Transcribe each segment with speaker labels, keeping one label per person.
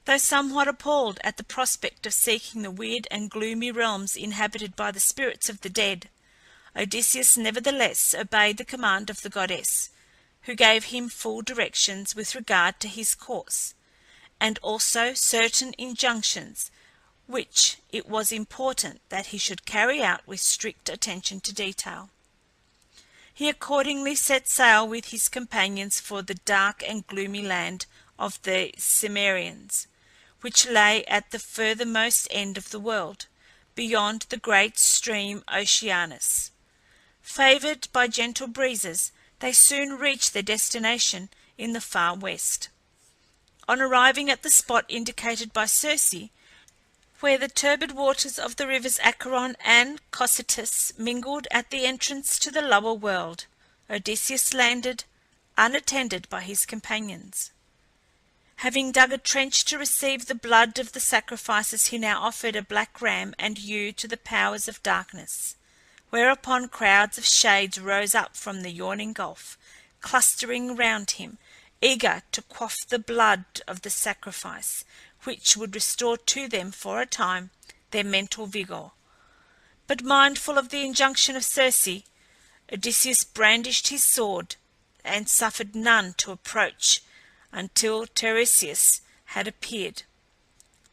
Speaker 1: Though somewhat appalled at the prospect of seeking the weird and gloomy realms inhabited by the spirits of the dead, Odysseus nevertheless obeyed the command of the goddess, who gave him full directions with regard to his course, and also certain injunctions which it was important that he should carry out with strict attention to detail. He accordingly set sail with his companions for the dark and gloomy land of the Cimmerians, which lay at the furthermost end of the world, beyond the great stream Oceanus. Favoured by gentle breezes, they soon reached their destination in the far west. On arriving at the spot indicated by Circe, where the turbid waters of the rivers Acheron and Cocytus mingled at the entrance to the lower world, Odysseus landed, unattended by his companions. Having dug a trench to receive the blood of the sacrifices, he now offered a black ram and ewe to the powers of darkness, whereupon crowds of shades rose up from the yawning gulf, clustering round him, eager to quaff the blood of the sacrifice, which would restore to them for a time their mental vigour. But mindful of the injunction of Circe, Odysseus brandished his sword, and suffered none to approach until Tiresias had appeared.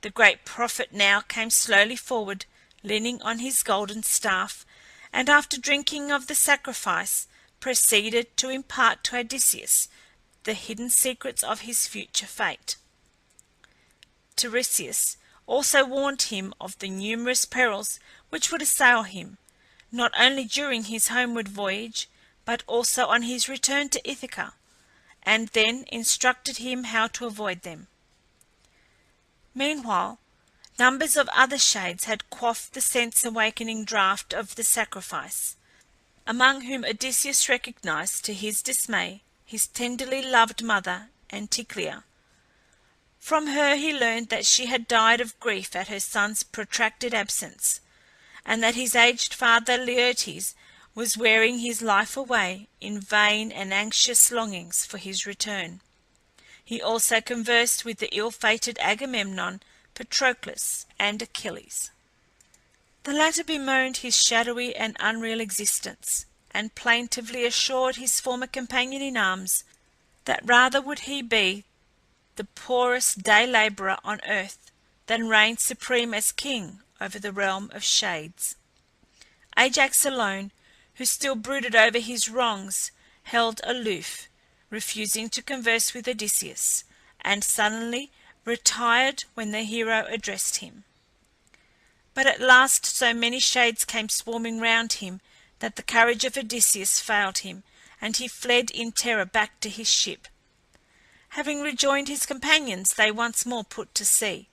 Speaker 1: The great prophet now came slowly forward, leaning on his golden staff, and after drinking of the sacrifice, proceeded to impart to Odysseus the hidden secrets of his future fate. Tiresias also warned him of the numerous perils which would assail him, not only during his homeward voyage, but also on his return to Ithaca, and then instructed him how to avoid them. Meanwhile, numbers of other shades had quaffed the sense-awakening draught of the sacrifice, among whom Odysseus recognized, to his dismay, his tenderly loved mother, Anticlea. From her he learned that she had died of grief at her son's protracted absence, and that his aged father Laertes was wearing his life away in vain and anxious longings for his return. He also conversed with the ill-fated Agamemnon, Patroclus, and Achilles. The latter bemoaned his shadowy and unreal existence, and plaintively assured his former companion in arms that rather would he be the poorest day-labourer on earth than reign supreme as king over the realm of shades. Ajax alone, who still brooded over his wrongs, held aloof, refusing to converse with Odysseus, and suddenly retired when the hero addressed him. But at last so many shades came swarming round him that the courage of Odysseus failed him, and he fled in terror back to his ship. Having rejoined his companions, they once more put to sea,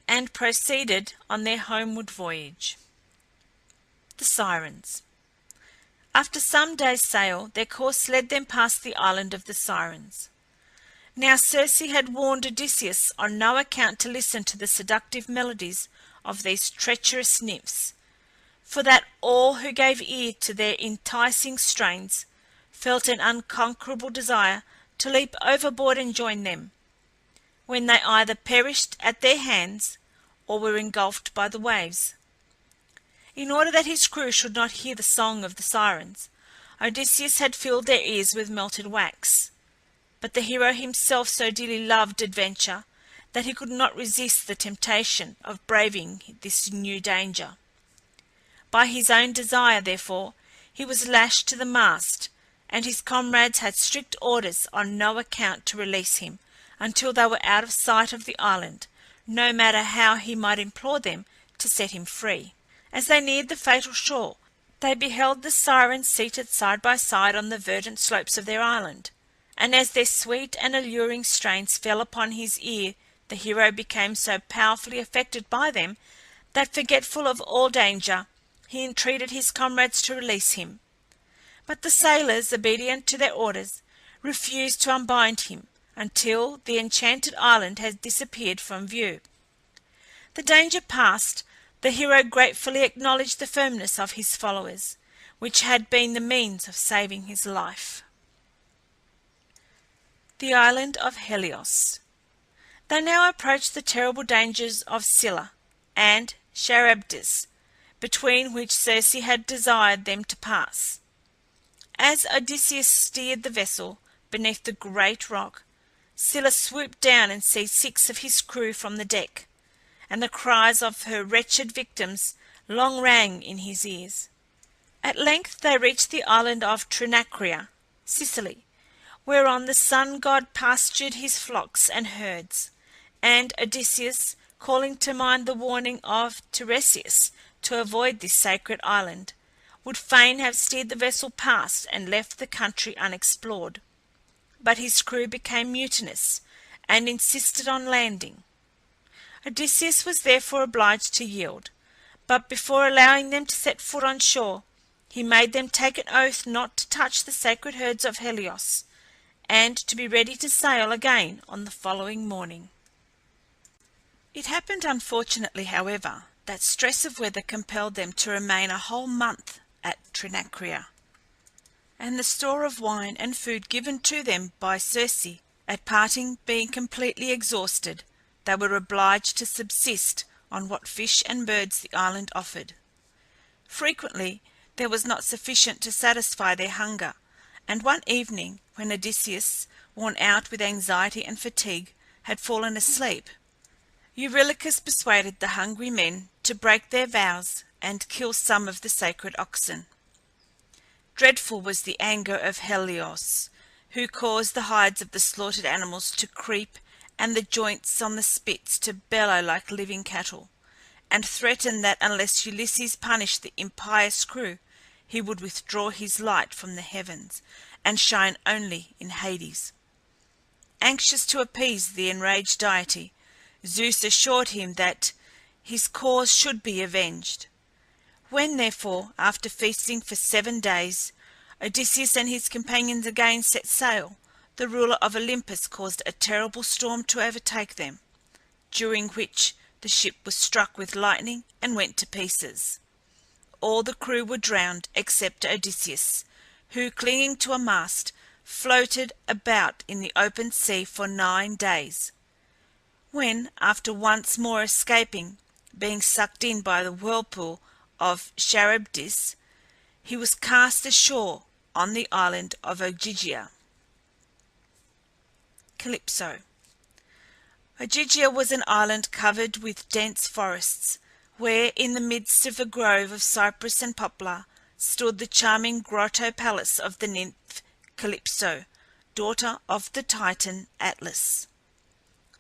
Speaker 1: and proceeded on their homeward voyage. The Sirens. After some days' sail, their course led them past the island of the Sirens. Now Circe had warned Odysseus on no account to listen to the seductive melodies of these treacherous nymphs, for that all who gave ear to their enticing strains felt an unconquerable desire to leap overboard and join them, when they either perished at their hands or were engulfed by the waves. In order that his crew should not hear the song of the Sirens, Odysseus had filled their ears with melted wax, but the hero himself so dearly loved adventure that he could not resist the temptation of braving this new danger. By his own desire, therefore, he was lashed to the mast, and his comrades had strict orders on no account to release him until they were out of sight of the island, no matter how he might implore them to set him free. As they neared the fatal shore, they beheld the Sirens seated side by side on the verdant slopes of their island, and as their sweet and alluring strains fell upon his ear, the hero became so powerfully affected by them that, forgetful of all danger, he entreated his comrades to release him. But the sailors, obedient to their orders, refused to unbind him until the enchanted island had disappeared from view. The danger past, the hero gratefully acknowledged the firmness of his followers, which had been the means of saving his life. The island of Helios. They now approached the terrible dangers of Scylla and Charybdis, between which Circe had desired them to pass. As Odysseus steered the vessel beneath the great rock, Scylla swooped down and seized 6 of his crew from the deck, and the cries of her wretched victims long rang in his ears. At length they reached the island of Trinacria, Sicily, whereon the sun god pastured his flocks and herds, and Odysseus, calling to mind the warning of Tiresias to avoid this sacred island, would fain have steered the vessel past and left the country unexplored, but his crew became mutinous and insisted on landing. Odysseus was therefore obliged to yield, but before allowing them to set foot on shore, he made them take an oath not to touch the sacred herds of Helios, and to be ready to sail again on the following morning. It happened unfortunately, however, that stress of weather compelled them to remain a whole month at Trinacria, and the store of wine and food given to them by Circe at parting being completely exhausted, they were obliged to subsist on what fish and birds the island offered. Frequently there was not sufficient to satisfy their hunger, and one evening, when Odysseus, worn out with anxiety and fatigue, had fallen asleep, Eurylochus persuaded the hungry men to break their vows and kill some of the sacred oxen. Dreadful was the anger of Helios, who caused the hides of the slaughtered animals to creep and the joints on the spits to bellow like living cattle, and threatened that unless Ulysses punished the impious crew, he would withdraw his light from the heavens, and shine only in Hades. Anxious to appease the enraged deity, Zeus assured him that his cause should be avenged. When, therefore, after feasting for 7 days, Odysseus and his companions again set sail, the ruler of Olympus caused a terrible storm to overtake them, during which the ship was struck with lightning and went to pieces. All the crew were drowned except Odysseus, who, clinging to a mast, floated about in the open sea for 9 days, when, after once more escaping, being sucked in by the whirlpool of Charybdis, he was cast ashore on the island of Ogygia. Calypso. Ogygia was an island covered with dense forests, where, in the midst of a grove of cypress and poplar, stood the charming grotto palace of the nymph Calypso, daughter of the Titan Atlas.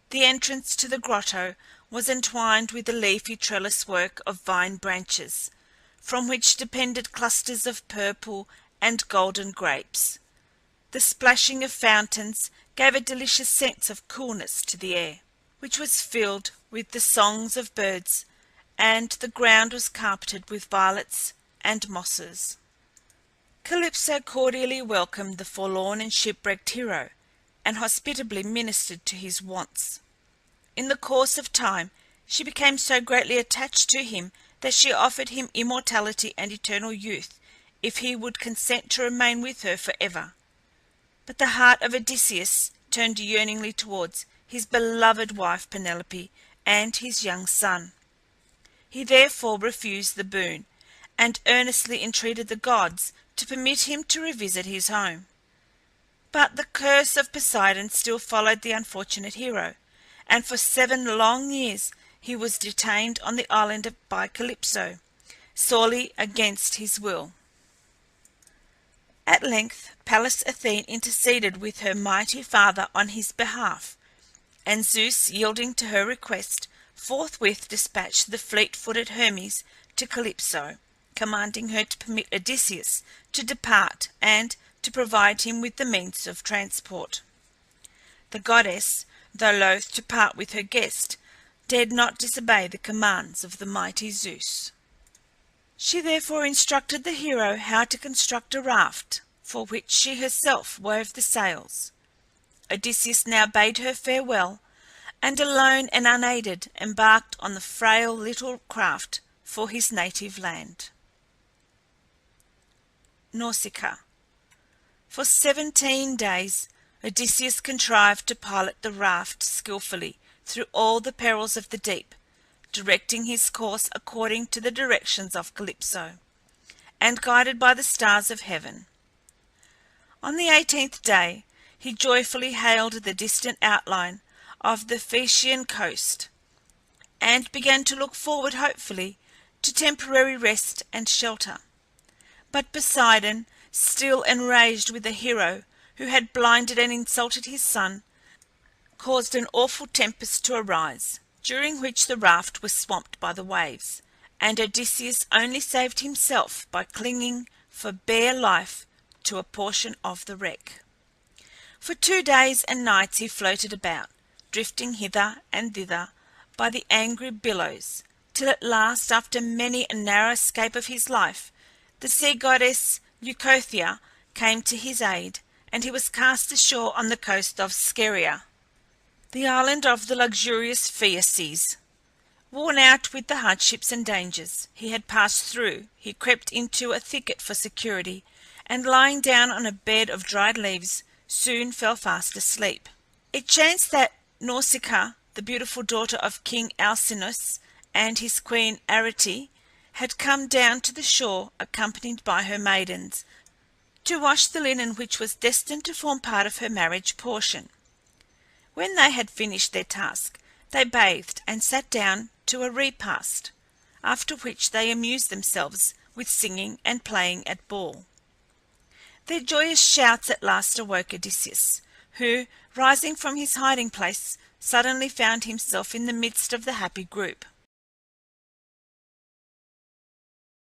Speaker 1: The entrance to the grotto was entwined with a leafy trellis work of vine branches, from which depended clusters of purple and golden grapes. The splashing of fountains gave a delicious sense of coolness to the air, which was filled with the songs of birds, and the ground was carpeted with violets and mosses. Calypso cordially welcomed the forlorn and shipwrecked hero, and hospitably ministered to his wants. In the course of time she became so greatly attached to him that she offered him immortality and eternal youth if he would consent to remain with her for ever. But the heart of Odysseus turned yearningly towards his beloved wife Penelope and his young son. He therefore refused the boon, and earnestly entreated the gods to permit him to revisit his home. But the curse of Poseidon still followed the unfortunate hero, and for 7 long years he was detained on the island by Calypso, sorely against his will. At length Pallas Athene interceded with her mighty father on his behalf, and Zeus, yielding to her request, forthwith dispatched the fleet-footed Hermes to Calypso, commanding her to permit Odysseus to depart and to provide him with the means of transport. The goddess, though loath to part with her guest, dared not disobey the commands of the mighty Zeus. She therefore instructed the hero how to construct a raft, for which she herself wove the sails. Odysseus now bade her farewell, and alone and unaided embarked on the frail little craft for his native land. Nausicaa. For 17 days Odysseus contrived to pilot the raft skilfully through all the perils of the deep, directing his course according to the directions of Calypso, and guided by the stars of heaven. On the 18th day he joyfully hailed the distant outline of the Phaeacian coast, and began to look forward hopefully to temporary rest and shelter. But Poseidon, still enraged with the hero who had blinded and insulted his son, caused an awful tempest to arise, during which the raft was swamped by the waves, and Odysseus only saved himself by clinging for bare life to a portion of the wreck. For 2 days and nights he floated about, drifting hither and thither by the angry billows, till at last, after many a narrow escape of his life, the sea goddess Leucothea came to his aid, and he was cast ashore on the coast of Scheria, the island of the luxurious Phaeaces. Worn out with the hardships and dangers he had passed through, he crept into a thicket for security, and lying down on a bed of dried leaves, soon fell fast asleep. It chanced that Nausicaa, the beautiful daughter of King Alcinous, and his queen Arete, had come down to the shore accompanied by her maidens, to wash the linen which was destined to form part of her marriage portion. When they had finished their task, they bathed and sat down to a repast, after which they amused themselves with singing and playing at ball. Their joyous shouts at last awoke Odysseus, who, rising from his hiding place, suddenly found himself in the midst of the happy group.